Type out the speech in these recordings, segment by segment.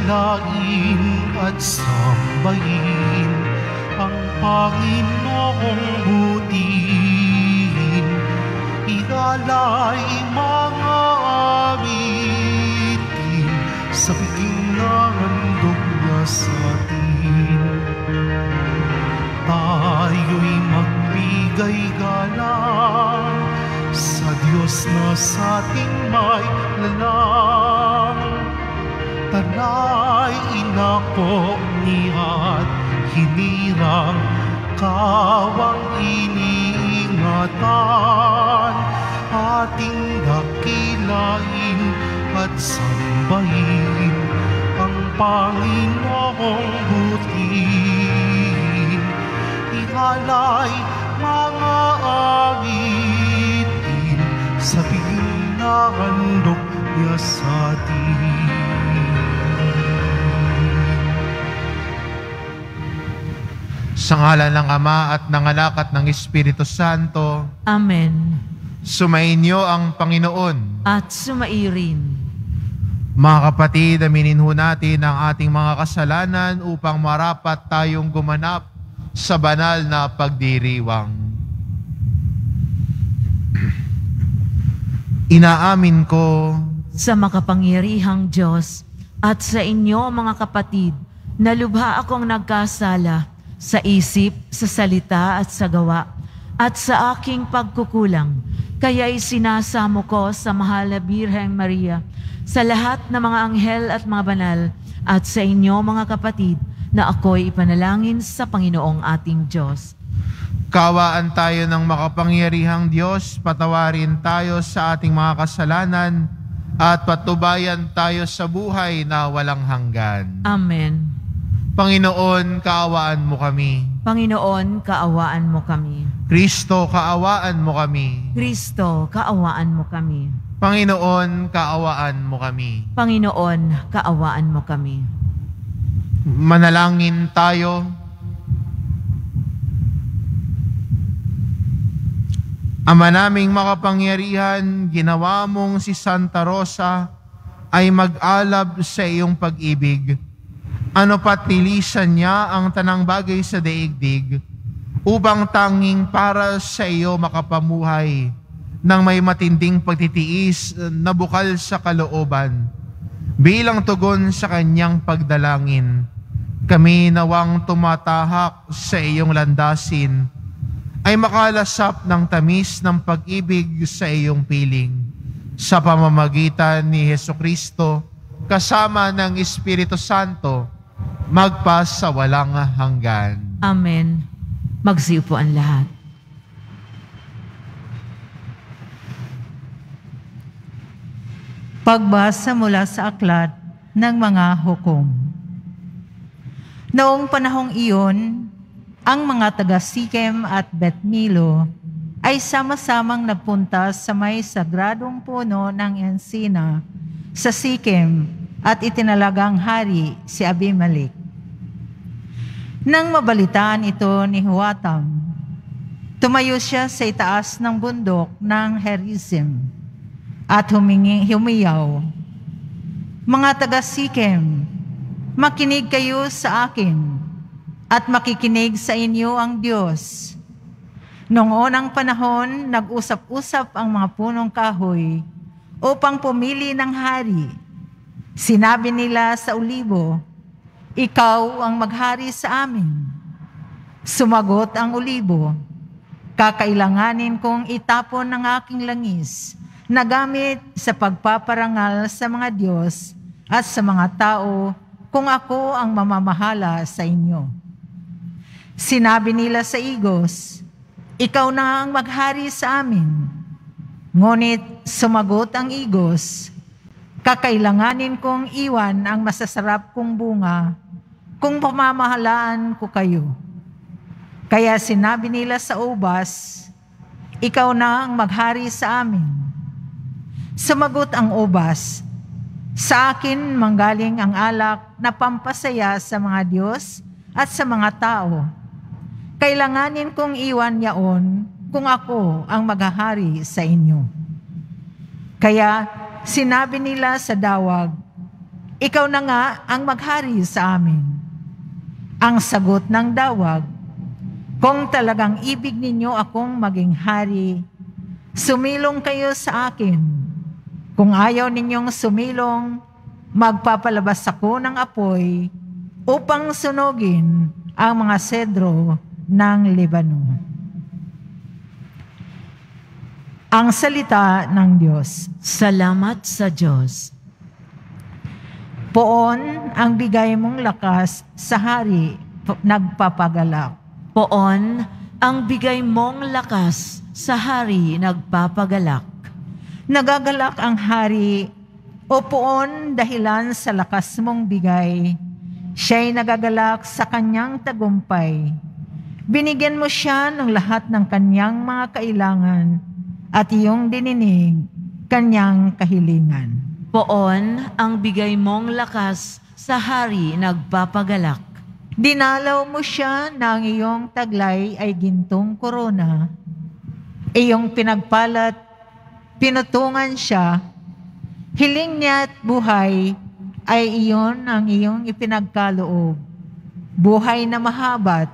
Dakailain at sambahin ang Panginoong butihin. Ialay mga awitin sa biging handog niya sa atin. Tayo'y magbigay galang sa Diyos na sa ating may lalang. Tanay inako niya't hinirang kawang iniingatan. Ating dakilain at sambahin ang Panginoong butihin. Ihalay mga awitin sa biging na handog niya sa atin. Sa ngalan ng Ama at ng Anak at ng Espiritu Santo. Amen. Sumainyo ang Panginoon. At sumairin. Mga kapatid, aminin ho natin ang ating mga kasalanan upang marapat tayong gumanap sa banal na pagdiriwang. Inaamin ko Sa makapangyarihang Diyos at sa inyo mga kapatid, na lubha akong nagkasala sa isip, sa salita at sa gawa, at sa aking pagkukulang. Kaya'y sinasamo ko sa mahal na Birheng Maria, sa lahat ng mga anghel at mga banal, at sa inyo mga kapatid, na ako'y ipanalangin sa Panginoong ating Diyos. Kawaan tayo ng makapangyarihang Diyos, patawarin tayo sa ating mga kasalanan, at patubayan tayo sa buhay na walang hanggan. Amen. Panginoon, kaawaan mo kami. Panginoon, kaawaan mo kami. Kristo, kaawaan mo kami. Kristo, kaawaan mo kami. Panginoon, kaawaan mo kami. Panginoon, kaawaan mo kami. Manalangin tayo. Ama naming makapangyarihan, ginawa mong si Santa Rosa ay mag-alab sa iyong pag-ibig. Ano pat nilisan niya ang tanang bagay sa daigdig upang tanging para sa iyo makapamuhay ng may matinding pagtitiis na bukal sa kalooban. Bilang tugon sa kanyang pagdalangin, kami nawang tumatahak sa iyong landasin ay makalasap ng tamis ng pag-ibig sa iyong piling. Sa pamamagitan ni Hesukristo, kasama ng Espiritu Santo, magpas sa walang hanggan. Amen. Magsiupo ang lahat. Pagbasa mula sa aklat ng mga hukom. Noong panahong iyon, ang mga taga-Sikem at Bet-Milo ay sama-samang nagpunta sa may sagradong puno ng ensina sa Sikem at itinalagang hari si Abimelech. Nang mabalitaan ito ni Huwatam, tumayo siya sa itaas ng bundok ng Gerizim at humiyaw, "Mga taga-Sikem, makinig kayo sa akin at makikinig sa inyo ang Diyos. Noong unang panahon, nag-usap-usap ang mga punong kahoy upang pumili ng hari. Sinabi nila sa ulibo, 'Ikaw ang maghari sa amin.' Sumagot ang ulibo, 'Kakailanganin kong itapon ng aking langis na gamit sa pagpaparangal sa mga Diyos at sa mga tao kung ako ang mamamahala sa inyo.' Sinabi nila sa igos, 'Ikaw na ang maghari sa amin.' Ngunit sumagot ang igos, 'Kakailanganin kong iwan ang masasarap kong bunga kung pamamahalaan ko kayo.' Kaya sinabi nila sa ubas, 'Ikaw na ang maghari sa amin.' Sumagot ang ubas, 'Sa akin manggaling ang alak na pampasaya sa mga Diyos at sa mga tao. Kailanganin kong iwan yaon kung ako ang maghahari sa inyo.' Kaya sinabi nila sa dawag, ikaw na nga ang maghari sa amin. Ang sagot ng dawag, kung talagang ibig ninyo akong maging hari, sumilong kayo sa akin. Kung ayaw ninyong sumilong, magpapalabas ako ng apoy upang sunugin ang mga sedro ng Libano. Ang salita ng Diyos. Salamat sa Diyos. Poon ang bigay mong lakas sa hari, nagpapagalak. Poon ang bigay mong lakas sa hari nagpapagalak. Nagagalak ang hari, o poon dahilan sa lakas mong bigay. Siya'y nagagalak sa kanyang tagumpay. Binigyan mo siya ng lahat ng kanyang mga kailangan at iyong dininig kanyang kahilingan. Poon ang bigay mong lakas sa hari nagpapagalak. Dinalaw mo siya na ang iyong taglay ay gintong korona. Iyong pinagpalat, pinutungan siya. Hiling niya at buhay ay iyon ang iyong ipinagkaloob. Buhay na mahabat,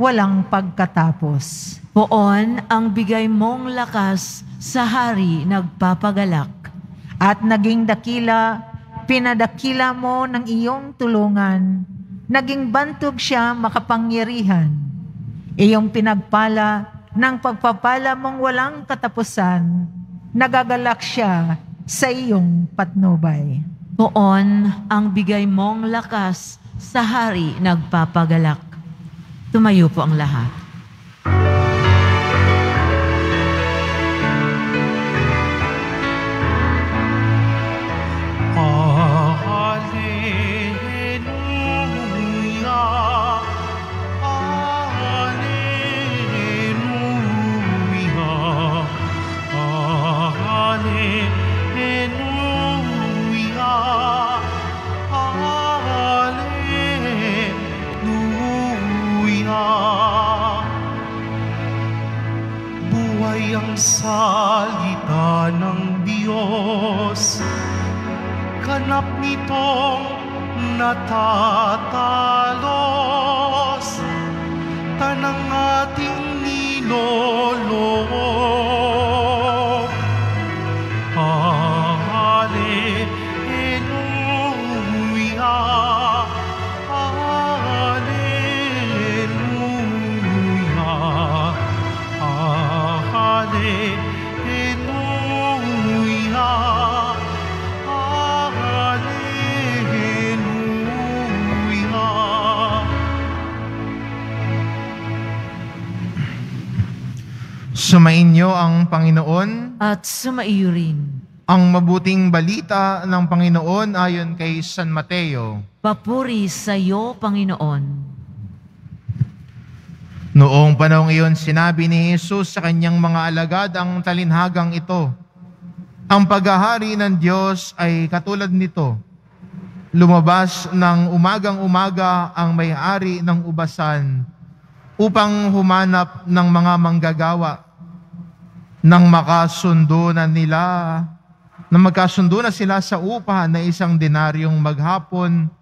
walang pagkatapos. Poon ang bigay mong lakas sa hari nagpapagalak. At naging dakila, pinadakila mo ng iyong tulungan. Naging bantog siya makapangyarihan. Iyong pinagpala ng pagpapala mong walang katapusan. Nagagalak siya sa iyong patnubay. Poon ang bigay mong lakas sa hari nagpapagalak. Tumayo po ang lahat. Ang salita ng Diyos, ganap nitong natatalos, tanang ating niloloob. Hallelujah, hallelujah, hallelujah, hallelujah. Sumainyo ang Panginoon. At sumaiyo rin. Ang mabuting balita ng Panginoon ayon kay San Mateo. Papuri sa iyo, Panginoon. Noong panahong iyon, sinabi ni Jesus sa kanyang mga alagad ang talinhagang ito. Ang paghahari ng Diyos ay katulad nito. Lumabas ng umagang-umaga ang may-ari ng ubasan upang humanap ng mga manggagawa. Nang magkasundo na sila sa upahan na 1 denaryong maghapon,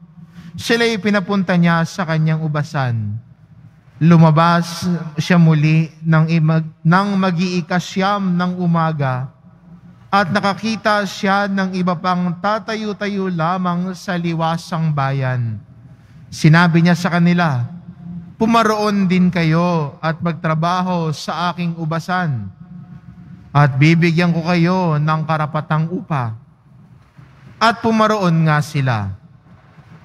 sila'y pinapunta niya sa kanyang ubasan. Lumabas siya muli nang mag-iikasyam ng umaga at nakakita siya ng iba pang tatayo-tayo lamang sa liwasang bayan. Sinabi niya sa kanila, "Pumaroon din kayo at magtrabaho sa aking ubasan at bibigyan ko kayo ng karapatang upa." At pumaroon nga sila.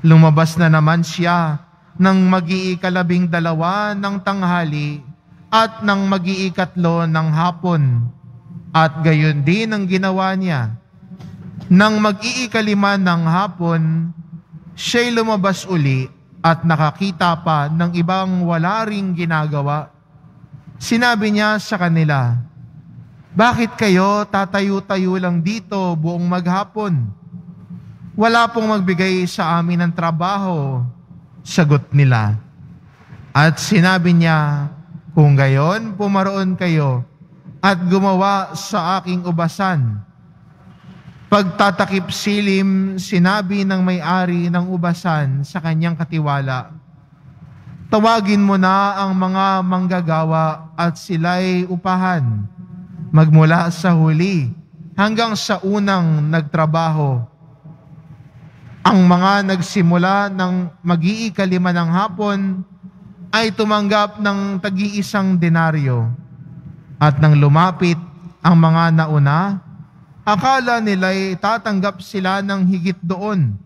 Lumabas na naman siya ng mag-iikalabing dalawa ng tanghali at ng mag-iikatlo ng hapon. At gayon din ang ginawa niya. Nang mag-iikalima ng hapon, siya'y lumabas uli at nakakita pa ng ibang wala ring ginagawa. Sinabi niya sa kanila, "Bakit kayo tatayo-tayo lang dito buong maghapon? Wala pong magbigay sa amin ng trabaho." Sagot nila. At sinabi niya, "Kung gayon, pumaroon kayo at gumawa sa aking ubasan. Pagtatakip silim, sinabi ng may-ari ng ubasan sa kanyang katiwala, tawagin mo na ang mga manggagawa at sila'y upahan, magmula sa huli hanggang sa unang nagtrabaho. Ang mga nagsimula ng mag-iikalima ng hapon ay tumanggap ng tag-iisang denaryo. At nang lumapit ang mga nauna, akala nila'y tatanggap sila ng higit doon.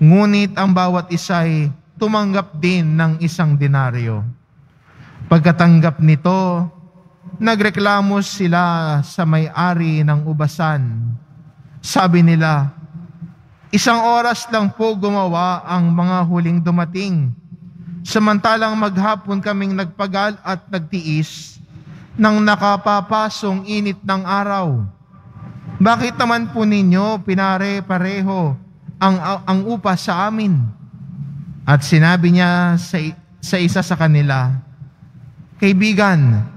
Ngunit ang bawat isa'y tumanggap din ng 1 denaryo. Pagkatanggap nito, nagreklamo sila sa may-ari ng ubasan. Sabi nila, 1 oras lang po gumawa ang mga huling dumating. Samantalang maghapon kaming nagpagal at nagtiis ng nakapapasong init ng araw. Bakit naman po ninyo pinare-pareho ang upa sa amin? At sinabi niya sa isa sa kanila, kaibigan,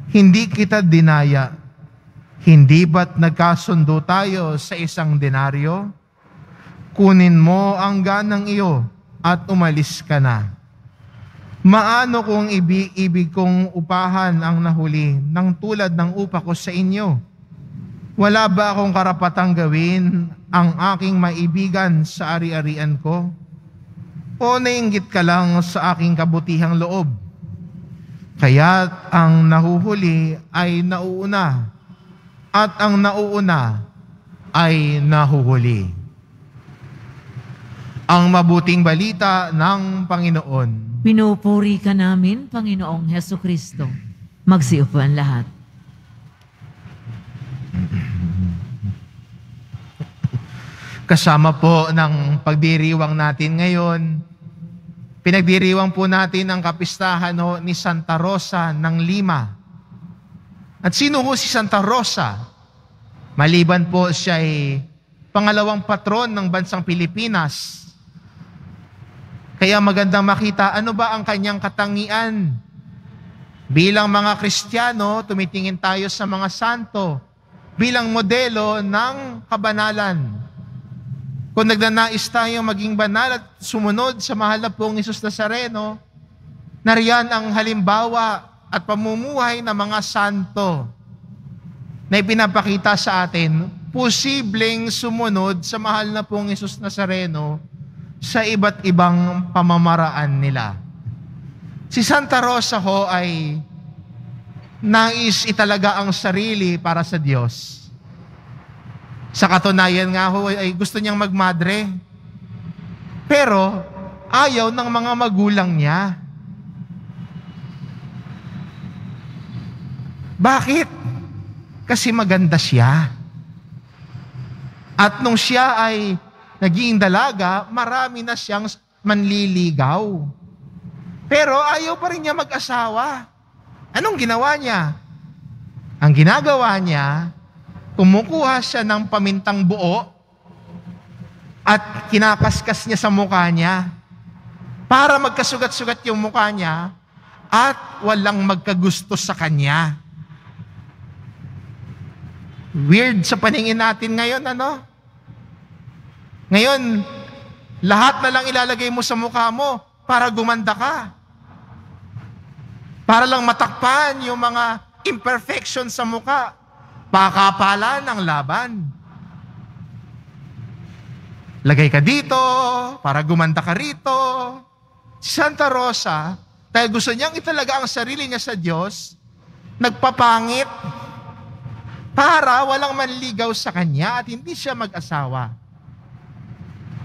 hindi kita dinaya. Hindi ba't nagkasundo tayo sa 1 denaryo? Kunin mo ang ganang iyo at umalis ka na. Maano kung ibig kong upahan ang nahuli ng tulad ng upa ko sa inyo? Wala ba akong karapatang gawin ang aking maibigan sa ari-arian ko? O nainggit ka lang sa aking kabutihang loob? Kaya't ang nahuhuli ay nauuna, at ang nauuna ay nahuhuli. Ang mabuting balita ng Panginoon. Pinupuri ka namin, Panginoong Heso Kristo. Magsiupo ang lahat. Kasama po ng pagdiriwang natin ngayon, pinagdiriwang po natin ang kapistahan ni Santa Rosa ng Lima. At sino ho si Santa Rosa? Maliban po siya ay pangalawang patron ng bansang Pilipinas. Kaya magandang makita ano ba ang kanyang katangian. Bilang mga Kristiyano, tumitingin tayo sa mga santo bilang modelo ng kabanalan. Kung nagnanais tayong maging banal at sumunod sa mahal na pong Hesus Nazareno, nariyan ang halimbawa at pamumuhay ng mga santo na ipinapakita sa atin, posibleng sumunod sa mahal na pong Hesus Nazareno sa iba't ibang pamamaraan nila. Si Santa Rosa ho ay nais italaga ang sarili para sa Diyos. Sa katunayan nga ho ay gusto niyang magmadre. Pero ayaw ng mga magulang niya. Bakit? Kasi maganda siya. At nung siya ay naging dalaga, marami na siyang manliligaw. Pero ayaw pa rin niya mag-asawa. Anong ginawa niya? Ang ginagawa niya, kumukuha siya ng pamintang buo at kinakaskas niya sa mukha niya para magkasugat-sugat yung mukha niya at walang magkagusto sa kanya. Weird sa paningin natin ngayon, ano? Ngayon, lahat na lang ilalagay mo sa mukha mo para gumanda ka. Para lang matakpan yung mga imperfections sa mukha. Pakapala ng laban. Lagay ka dito para gumanda ka rito. Si Santa Rosa, dahil gusto niyang italaga ang sarili niya sa Diyos, nagpapangit para walang manligaw sa kanya at hindi siya mag-asawa.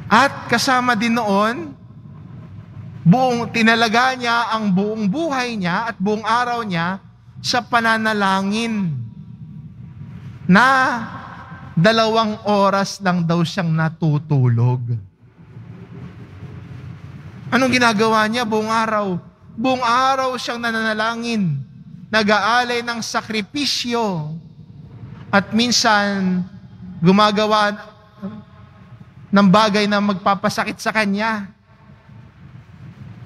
At kasama din noon, tinalaga niya ang buong buhay niya at buong araw niya sa pananalangin na 2 oras lang daw siyang natutulog. Anong ginagawa niya buong araw? Buong araw siyang nananalangin, nag-aalay ng sakripisyo, at minsan gumagawa ng bagay na magpapasakit sa kanya.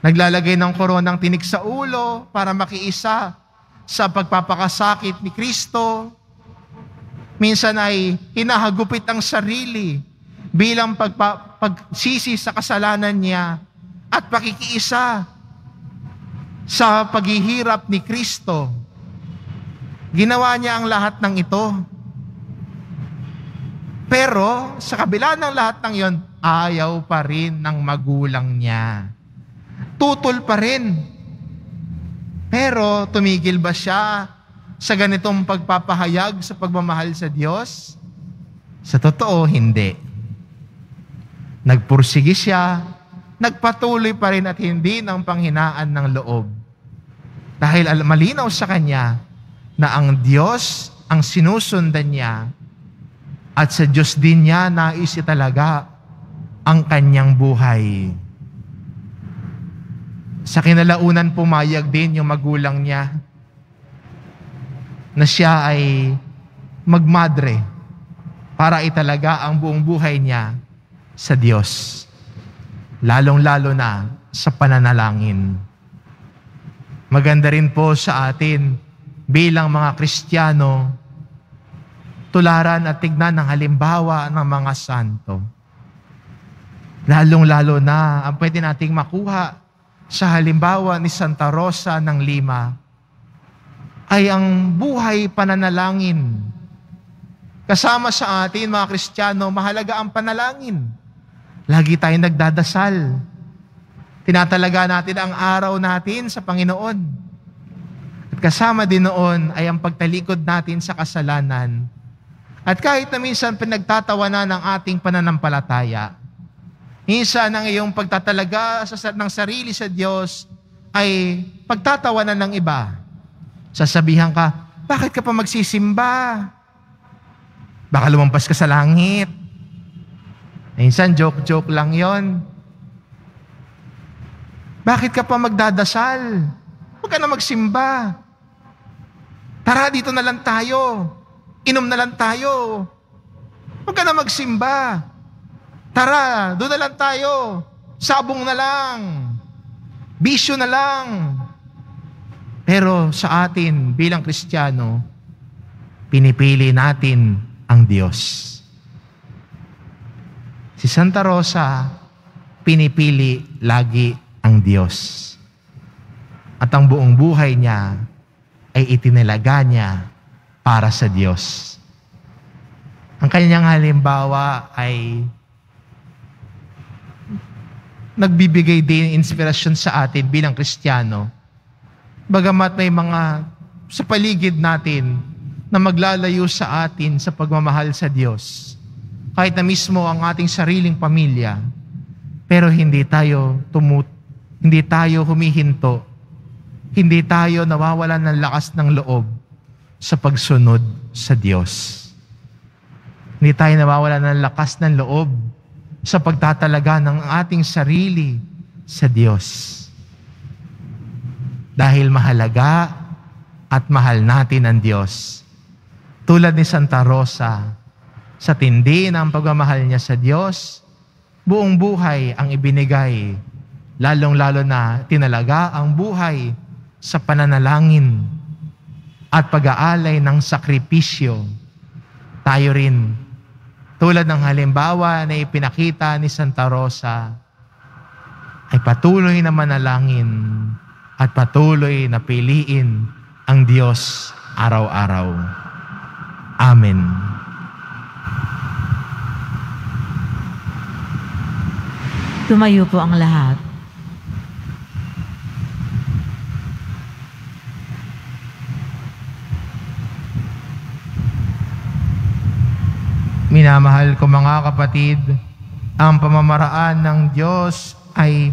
Naglalagay ng koronang tinik sa ulo para makiisa sa pagpapakasakit ni Kristo. Minsan ay hinahagupit ang sarili bilang pagsisi sa kasalanan niya at pakikiisa sa paghihirap ni Kristo. Ginawa niya ang lahat ng ito. Pero sa kabila ng lahat ng iyon, ayaw pa rin ng magulang niya. Tutol pa rin. Pero tumigil ba siya sa ganitong pagpapahayag sa pagmamahal sa Diyos? Sa totoo, hindi. Nagpursige siya, nagpatuloy pa rin at hindi ng panghinaan ng loob. Dahil malinaw sa kanya na ang Diyos ang sinusundan niya at sa Diyos din niya nais italaga ang kanyang buhay. Sa kinalaunan pumayag din yung magulang niya na siya ay magmadre para italaga ang buong buhay niya sa Diyos. Lalong-lalo na sa pananalangin. Maganda rin po sa atin bilang mga Kristiyano, tularan at tignan ng halimbawa ng mga santo. Lalong-lalo na ang pwede nating makuha sa halimbawa ni Santa Rosa ng Lima ay ang buhay pananalangin. Kasama sa atin, mga Kristiyano, mahalaga ang panalangin. Lagi tayong nagdadasal. Tinatalaga natin ang araw natin sa Panginoon. At kasama din noon ay ang pagtalikod natin sa kasalanan. At kahit na minsan pinagtatawanan ng ating pananampalataya, minsan ang iyong pagtatalaga ng sarili sa Diyos ay pagtatawanan ng iba. Sasabihan ka, bakit ka pa magsisimba? Baka lumampas ka sa langit. Minsan, joke-joke lang yon. Bakit ka pa magdadasal? Huwag ka na magsimba. Tara, dito na lang tayo. Inom na lang tayo. Huwag ka na magsimba. Tara, doon na lang tayo. Sabong na lang. Bisyo na lang. Pero sa atin bilang Kristiyano, pinipili natin ang Diyos. Si Santa Rosa, pinipili lagi ang Diyos. At ang buong buhay niya ay itinalaga niya para sa Diyos. Ang kanyang halimbawa ay nagbibigay din inspirasyon sa atin bilang Kristiyano. Bagamat may mga sa paligid natin na maglalayo sa atin sa pagmamahal sa Diyos. Kahit na mismo ang ating sariling pamilya, pero hindi tayo humihinto, hindi tayo nawawalan ng lakas ng loob sa pagsunod sa Diyos. Hindi tayo nawawalan ng lakas ng loob sa pagtatalaga ng ating sarili sa Diyos. Dahil mahalaga at mahal natin ang Diyos. Tulad ni Santa Rosa, sa tindi ng pagmamahal niya sa Diyos, buong buhay ang ibinigay, lalong-lalo na tinalaga ang buhay sa pananalangin at pag-aalay ng sakripisyo. Tayo rin, tulad ng halimbawa na ipinakita ni Santa Rosa, ay patuloy na manalangin at patuloy na piliin ang Diyos araw-araw. Amen. Tumayo po ang lahat. Minamahal ko mga kapatid, ang pamamaraan ng Diyos ay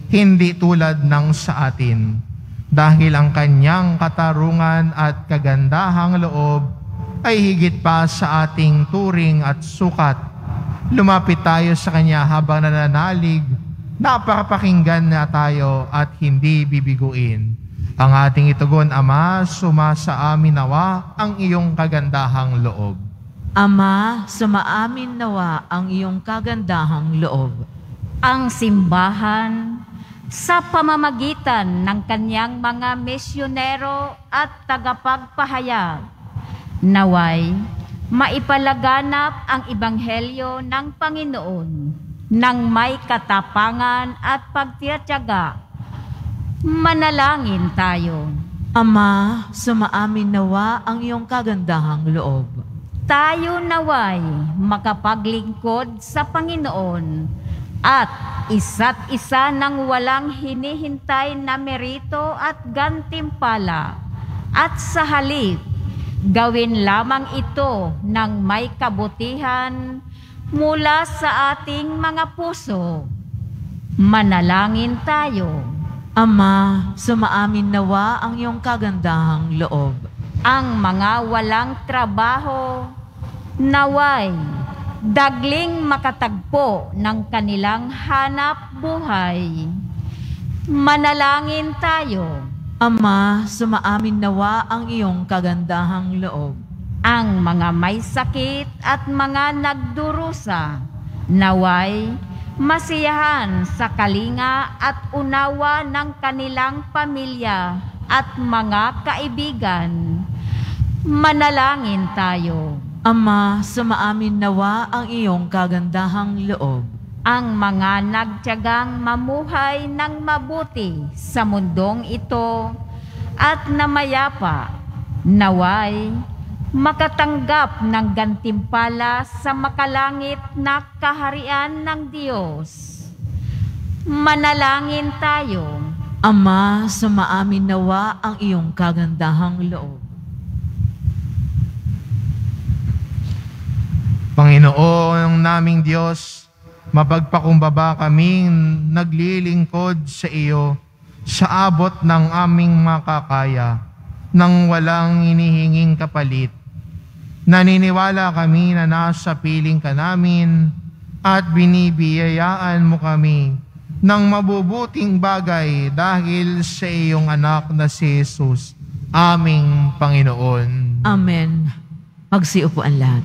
hindi tulad ng sa atin, dahil ang kanyang katarungan at kagandahang loob ay higit pa sa ating turing at sukat. Lumapit tayo sa Kanya habang nananalig, napakapakinggan na tayo at hindi bibiguin. Ang ating itugon, Ama, sumasa amin nawa ang iyong kagandahang loob. Ama, sumaamin nawa ang iyong kagandahang loob. Ang simbahan sa pamamagitan ng kanyang mga misyonero at tagapagpahayag, naway maipalaganap ang ebanghelyo ng Panginoon ng may katapangan at pagtiyatyaga. Manalangin tayo. Ama, sumaamin nawa ang iyong kagandahang loob. Tayo naway makapaglingkod sa Panginoon at isa't isa ng walang hinihintay na merito at gantimpala, at sa halip, gawin lamang ito ng may kabutihan mula sa ating mga puso. Manalangin tayo. Ama, sumaamin nawa ang iyong kagandahang loob. Ang mga walang trabaho, naway dagling makatagpo ng kanilang hanap buhay. Manalangin tayo. Ama, sumaamin nawa ang iyong kagandahang loob. Ang mga may sakit at mga nagdurusa, naway masiyahan sa kalinga at unawa ng kanilang pamilya at mga kaibigan. Manalangin tayo. Ama, sumaamin nawa ang iyong kagandahang loob. Ang mga nagtiyagang mamuhay ng mabuti sa mundong ito at namayapa, naway makatanggap ng gantimpala sa makalangit na kaharian ng Diyos. Manalangin tayo. Ama, sumaamin nawa ang iyong kagandahang loob. Panginoon naming Diyos, mapagpakumbaba kaming naglilingkod sa iyo sa abot ng aming makakaya, nang walang hinihinging kapalit. Naniniwala kami na nasa piling ka namin at binibiyayaan mo kami ng mabubuting bagay dahil sa iyong anak na si Jesus, aming Panginoon. Amen. Magsiupuan lahat.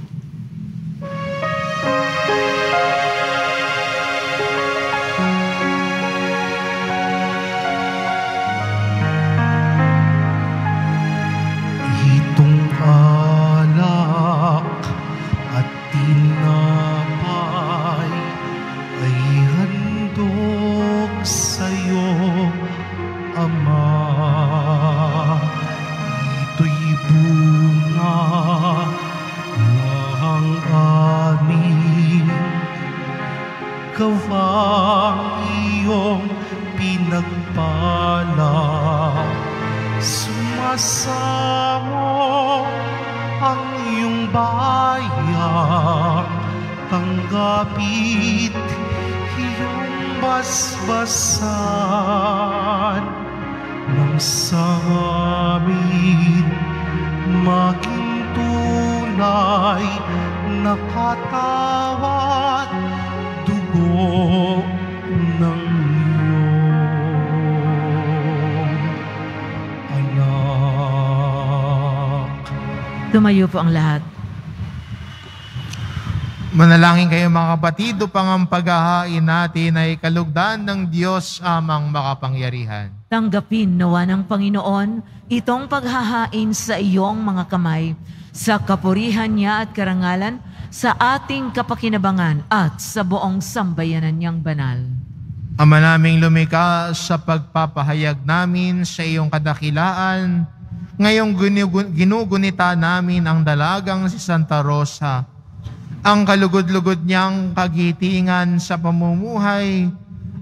Gawang iyong pinagpala, sumasamo ang iyong bayan, tanggapit iyong basbasan, nang sa amin maging tunay na katawat dugo ng iyong anak. Tumayo po ang lahat. Manalangin kayo mga kapatid, upang ang paghahain natin ay kalugdan ng Diyos amang makapangyarihan. Tanggapin nawa ng Panginoon itong paghahain sa iyong mga kamay, sa kapurihan niya at karangalan, sa ating kapakinabangan at sa buong sambayanan niyang banal. Ama naming lumikha, sa pagpapahayag namin sa iyong kadakilaan, ngayong ginugunita namin ang dalagang si Santa Rosa, ang kalugod-lugod niyang kagitingan sa pamumuhay,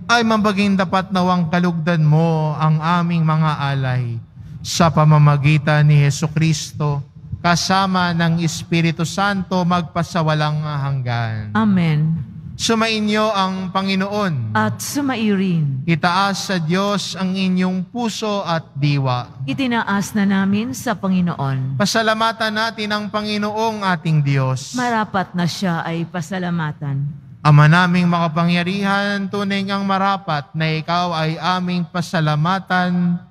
ay mabaging dapat nawang kalugdan mo ang aming mga alay sa pamamagitan ni Hesukristo, kasama ng Espiritu Santo magpasawalang hanggan. Amen. Sumainyo ang Panginoon. At sumairin. Itaas sa Diyos ang inyong puso at diwa. Itinaas na namin sa Panginoon. Pasalamatan natin ang Panginoong ating Diyos. Marapat na siya ay pasalamatan. Ama naming makapangyarihan, tunay ngang marapat na ikaw ay aming pasalamatan.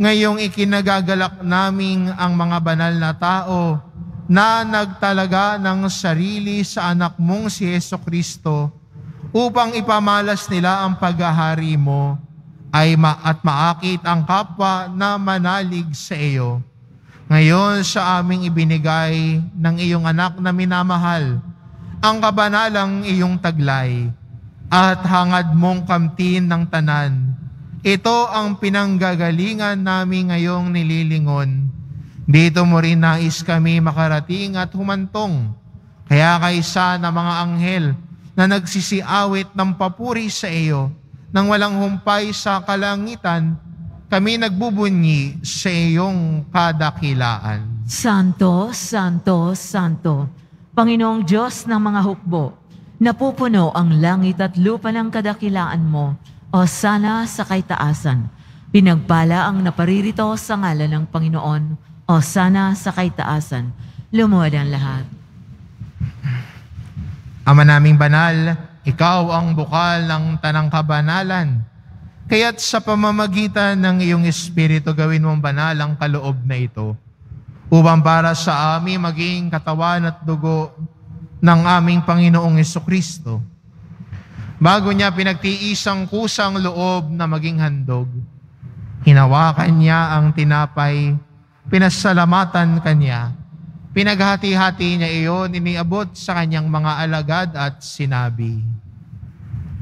Ngayong ikinagagalak naming ang mga banal na tao na nagtalaga ng sarili sa anak mong si Hesukristo upang ipamalas nila ang paghahari mo at maakit ang kapwa na manalig sa iyo. Ngayon sa aming ibinigay ng iyong anak na minamahal, ang kabanalang iyong taglay, at hangad mong kamtin ng tanan. Ito ang pinanggagalingan namin ngayong nililingon. Dito mo rin nais kami makarating at humantong. Kaya kaysa na mga anghel na nagsisiawit ng papuri sa iyo, nang walang humpay sa kalangitan, kami nagbubunyi sa iyong kadakilaan. Santo, Santo, Santo, Panginoong Diyos ng mga hukbo, napupuno ang langit at lupa ng kadakilaan mo, o sana sa kaitaasan. Pinagpala ang naparirito sa ngalan ng Panginoon, o sana sa kaitaasan. Lumuhod ang lahat. Ama naming banal, ikaw ang bukal ng tanang kabanalan. Kaya't sa pamamagitan ng iyong Espiritu gawin mong banal ang kaloob na ito, upang para sa amin maging katawan at dugo ng aming Panginoong Jesucristo. Bago niya pinagtiisang kusang loob na maging handog, hinawakan niya ang tinapay, pinasalamatan kanya, pinaghati-hati niya iyon, iniabot sa kanyang mga alagad at sinabi,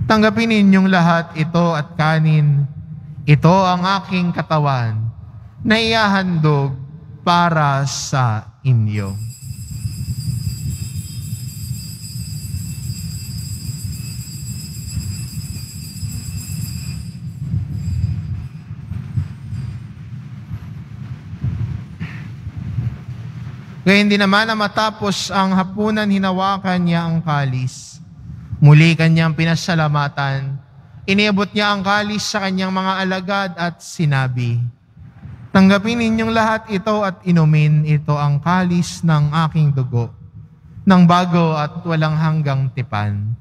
"Tanggapin ninyong lahat ito at kanin. Ito ang aking katawan na ihahandog para sa inyo." Gayun din naman na matapos ang hapunan, hinawakan niya ang kalis. Muli kanyang pinasalamatan. Iniabot niya ang kalis sa kanyang mga alagad at sinabi, "Tanggapin ninyong lahat ito at inumin. Ito ang kalis ng aking dugo, ng bago at walang hanggang tipan.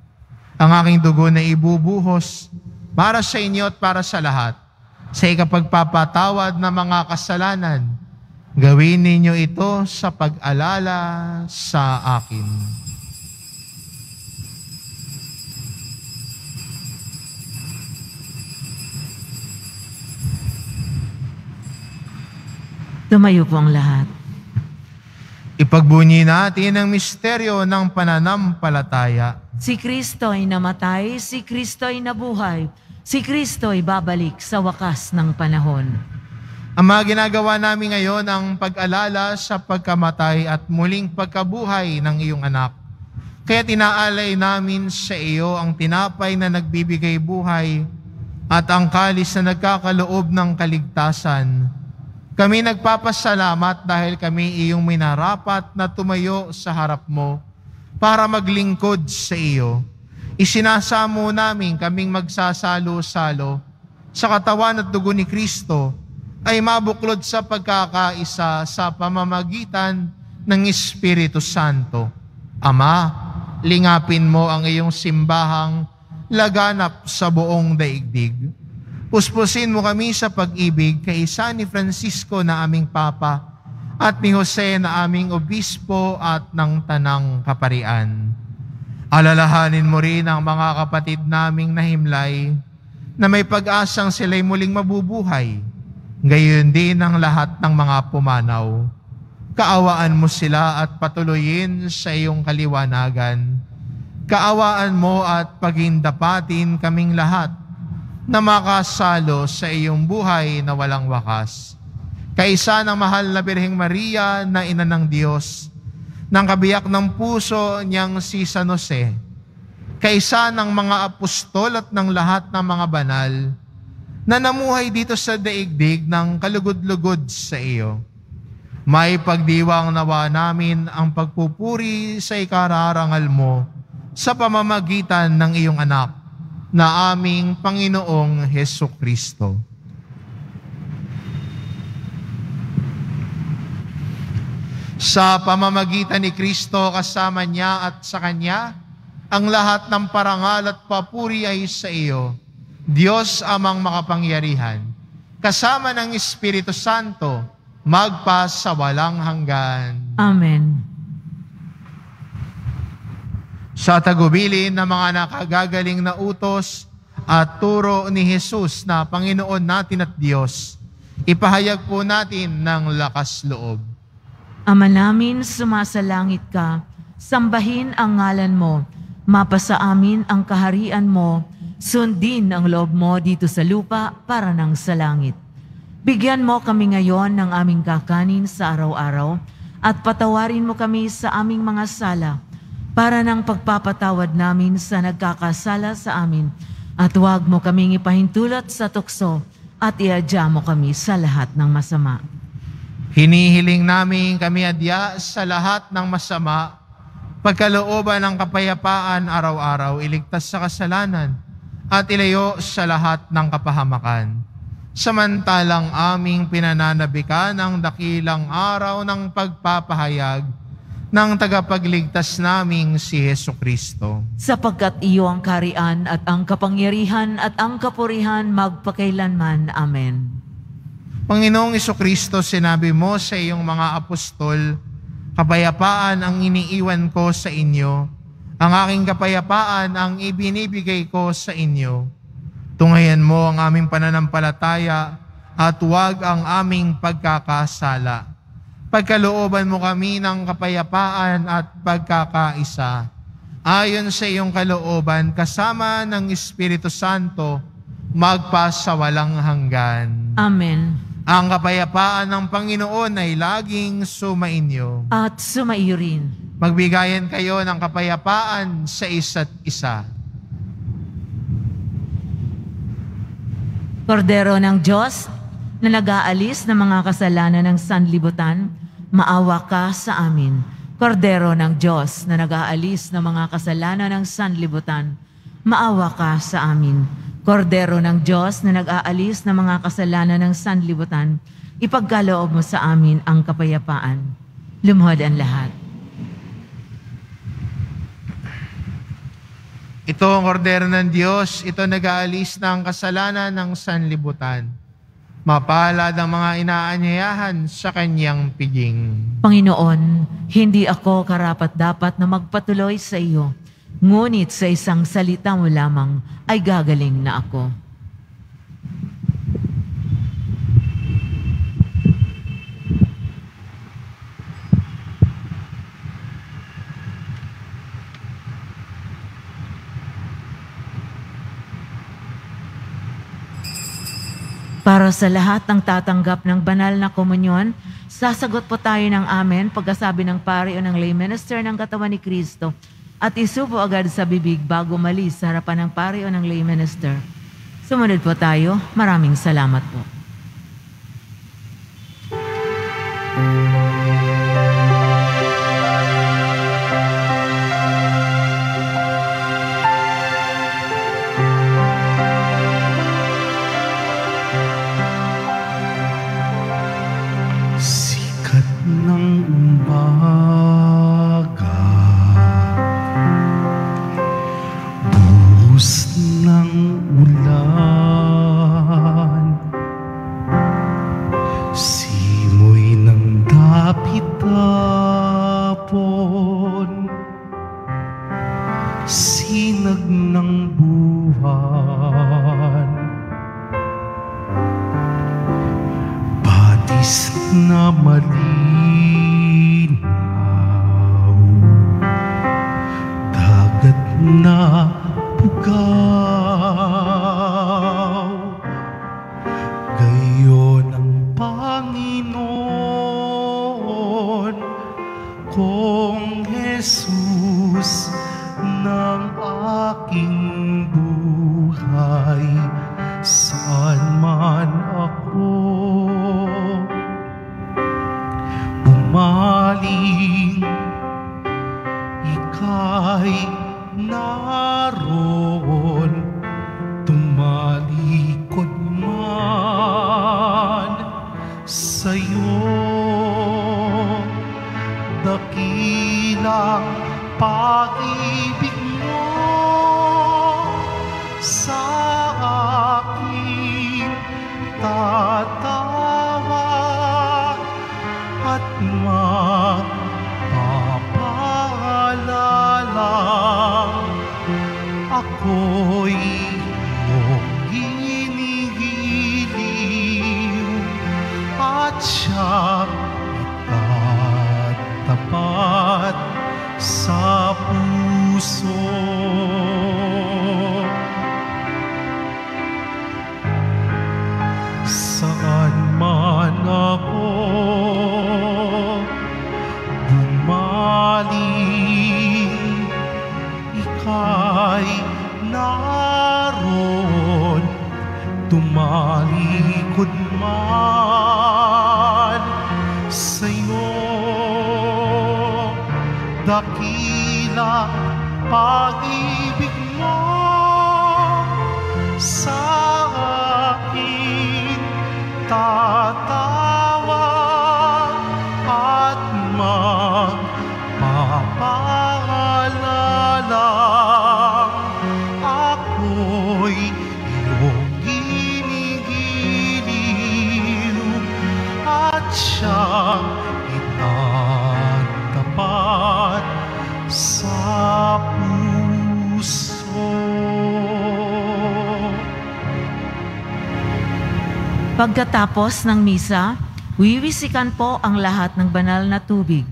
Ang aking dugo na ibubuhos para sa inyo at para sa lahat, sa ikapagpapatawad ng mga kasalanan. Gawin ninyo ito sa pag-alala sa akin." Tumayo po ang lahat. Ipagbunyi natin ang misteryo ng pananampalataya. Si Kristo ay namatay, si Kristo ay nabuhay, si Kristo ay babalik sa wakas ng panahon. Ama, ginagawa namin ngayon ang pag-alala sa pagkamatay at muling pagkabuhay ng iyong anak. Kaya tinaalay namin sa iyo ang tinapay na nagbibigay buhay at ang kalis na nagkakaloob ng kaligtasan. Kami nagpapasalamat dahil kami iyong minarapat na tumayo sa harap mo para maglingkod sa iyo. Isinasamo namin kaming magsasalo-salo sa katawan at dugo ni Kristo ay mabuklod sa pagkakaisa sa pamamagitan ng Espiritu Santo. Ama, lingapin mo ang iyong simbahang laganap sa buong daigdig. Puspusin mo kami sa pag-ibig kay San ni Francisco na aming Papa at ni Jose na aming Obispo at ng Tanang Kaparian. Alalahanin mo rin ang mga kapatid naming nahimlay na may pag-asang sila'y muling mabubuhay. Gayon din ang lahat ng mga pumanaw. Kaawaan mo sila at patuloyin sa iyong kaliwanagan. Kaawaan mo at pagindapatin kaming lahat na makasalo sa iyong buhay na walang wakas. Kaisa ng mahal na Birheng Maria na Ina ng Diyos, ng kabiyak ng puso niyang si San Jose, kaisa ng mga apostol at ng lahat ng mga banal, na namuhay dito sa daigdig ng kalugod-lugod sa iyo. May pagdiwang nawa namin ang pagpupuri sa ikararangal mo sa pamamagitan ng iyong anak na aming Panginoong Hesukristo. Sa pamamagitan ni Kristo, kasama niya at sa Kanya, ang lahat ng parangal at papuri ay sa iyo, Diyos amang makapangyarihan, kasama ng Espiritu Santo, magpa sa walang hanggan. Amen. Sa tagubilin ng mga nakagagaling na utos at turo ni Jesus na Panginoon natin at Diyos, ipahayag po natin ng lakas loob. Ama namin, sumasalangit ka, sambahin ang ngalan mo, mapasa amin ang kaharian mo, sundin ang loob mo dito sa lupa para nang sa langit. Bigyan mo kami ngayon ng aming kakanin sa araw-araw at patawarin mo kami sa aming mga sala para ng pagpapatawad namin sa nagkakasala sa amin at huwag mo kaming ipahintulot sa tukso at iadya mo kami sa lahat ng masama. Hinihiling namin kami adya sa lahat ng masama, pagkalooban ng kapayapaan araw-araw, iligtas sa kasalanan at ilayo sa lahat ng kapahamakan. Samantalang aming pinananabikan ang dakilang araw ng pagpapahayag ng tagapagligtas naming si Jesucristo. Sapagkat iyo ang karian at ang kapangyarihan at ang kapurihan magpakailanman. Amen. Panginoong Jesucristo, sinabi mo sa iyong mga apostol, kapayapaan ang iniiwan ko sa inyo, ang aking kapayapaan ang ibinibigay ko sa inyo. Tungayan mo ang aming pananampalataya at huwag ang aming pagkakasala. Pagkalooban mo kami ng kapayapaan at pagkakaisa. Ayon sa iyong kalooban, kasama ng Espiritu Santo, magpasawalang hanggan. Amen. Ang kapayapaan ng Panginoon ay laging sumainyo. At sumaiyo rin. Magbigayan kayo ng kapayapaan sa isa't isa. Kordero ng Diyos, na nag-aalis ng mga kasalanan ng sanlibutan, maawa ka sa amin. Kordero ng Diyos, na nag-aalis ng mga kasalanan ng sanlibutan, maawa ka sa amin. Kordero ng Diyos, na nag-aalis ng mga kasalanan ng sanlibutan, ipagkaloob mo sa amin ang kapayapaan. Lumuhod ang lahat. Ito ang kordero ng Diyos, ito nag-aalis ng kasalanan ng sanlibutan. Mapalad ang mga inaanyayahan sa kanyang piging. Panginoon, hindi ako karapat-dapat na magpatuloy sa iyo, ngunit sa isang salita mo lamang ay gagaling na ako. Para sa lahat ng tatanggap ng banal na komunyon, sasagot po tayo ng amen pagkasabi ng pari o ng lay minister ng katawan ni Kristo at isubo agad sa bibig bago malis sa harapan ng pari o ng lay minister. Sumunod po tayo. Maraming salamat po. puso. Saan man ako bumaling, ika'y naroon. Tumalikod man sa'yo, dakila pag-ibig mo sa akin, tatawa at magpapaalala. Ako'y iyong ginigiliw at siyang itatapat sa puso. Pagkatapos ng misa, wiwisikan po ang lahat ng banal na tubig.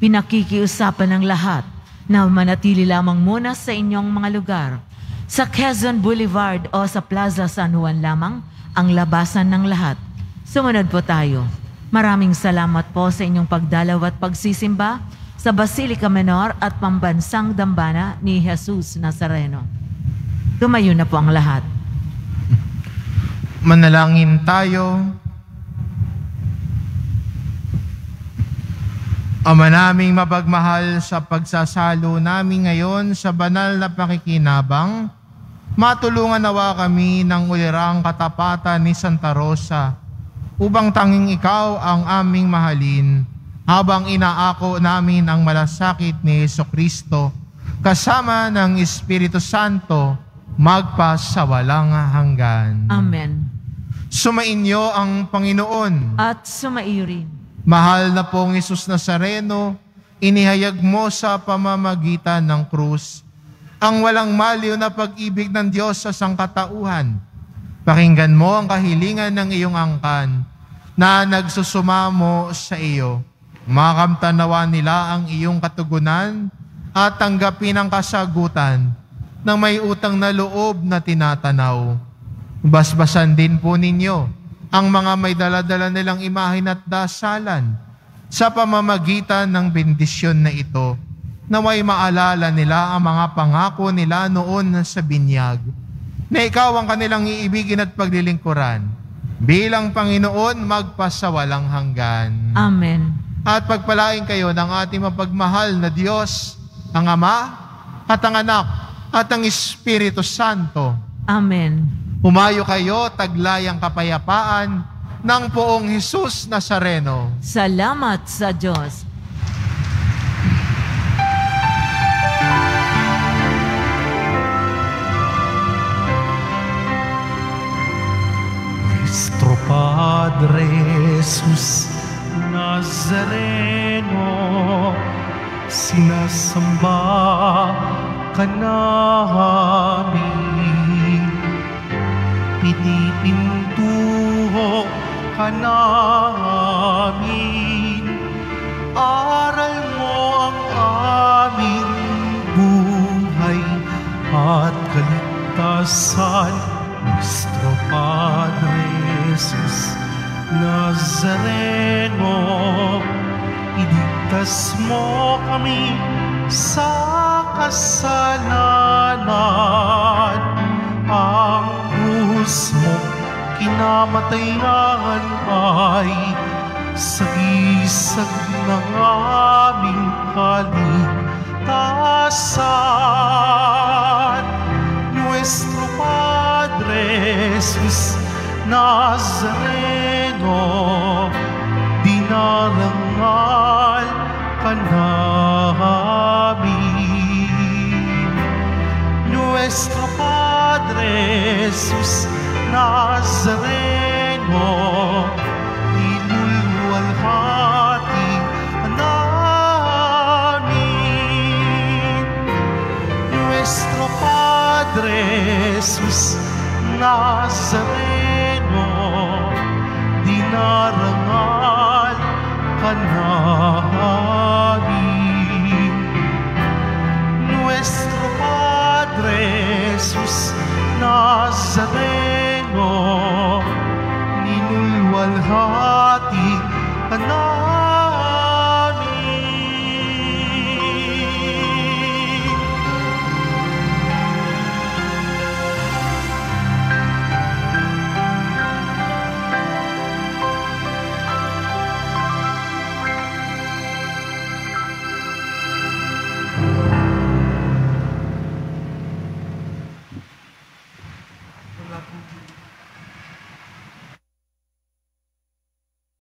Pinakikiusapan ng lahat na manatili lamang muna sa inyong mga lugar. Sa Quezon Boulevard o sa Plaza San Juan lamang ang labasan ng lahat. Sumunod po tayo. Maraming salamat po sa inyong pagdalaw at pagsisimba sa Basilica Menor at Pambansang Dambana ni Jesus Nazareno. Tumayo na po ang lahat. Manalangin tayo. Ama naming mapagmahal, sa pagsasalo namin ngayon sa banal na pakikinabang, matulungan nawa kami ng ulirang katapatan ni Santa Rosa upang tanging ikaw ang aming mahalin habang inaako namin ang malasakit ni Jesucristo kasama ng Espiritu Santo magpasawalang hanggan. Amen. Sumainyo ang Panginoon. At sumaiyo rin. Mahal na pong Jesus Nazareno, inihayag mo sa pamamagitan ng krus ang walang maliw na pag-ibig ng Diyos sa sangkatauhan. Pakinggan mo ang kahilingan ng iyong angkan na nagsusumamo sa iyo. Makamtanawa nila ang iyong katugunan at tanggapin ang kasagutan ng may utang na loob na tinatanaw. Basbasan din po ninyo ang mga may daladala nilang imahin at dasalan sa pamamagitan ng bendisyon na ito, na may maalala nila ang mga pangako nila noon sa binyag, na ikaw ang kanilang iibigin at paglilingkuran bilang Panginoon magpasawalang hanggan. Amen. At pagpalain kayo ng ating mapagmahal na Diyos, ang Ama at ang Anak at ang Espiritu Santo. Amen. Humayo kayo, taglayang kapayapaan ng poong Jesus Nazareno. Salamat sa Diyos. Nuestro Padre Jesus Nazareno, sinasamba ka namin. Pinipintuho ka namin, aral mo ang aming buhay at kaligtasan. Nuestro Padre Jesus Nazareno, iligtas mo kami sa kasalanan. Ang krus mo kinamatayan ay sagisag ng aming kaligtasan. Nuestro Padre Jesus Nazareno, dinarangal ka namin. Nuestro Padre Jesus Nazareno, inulwalhati namin. Nuestro Padre Jesus Nazareno, dinarangal ka namin. Nuestro ka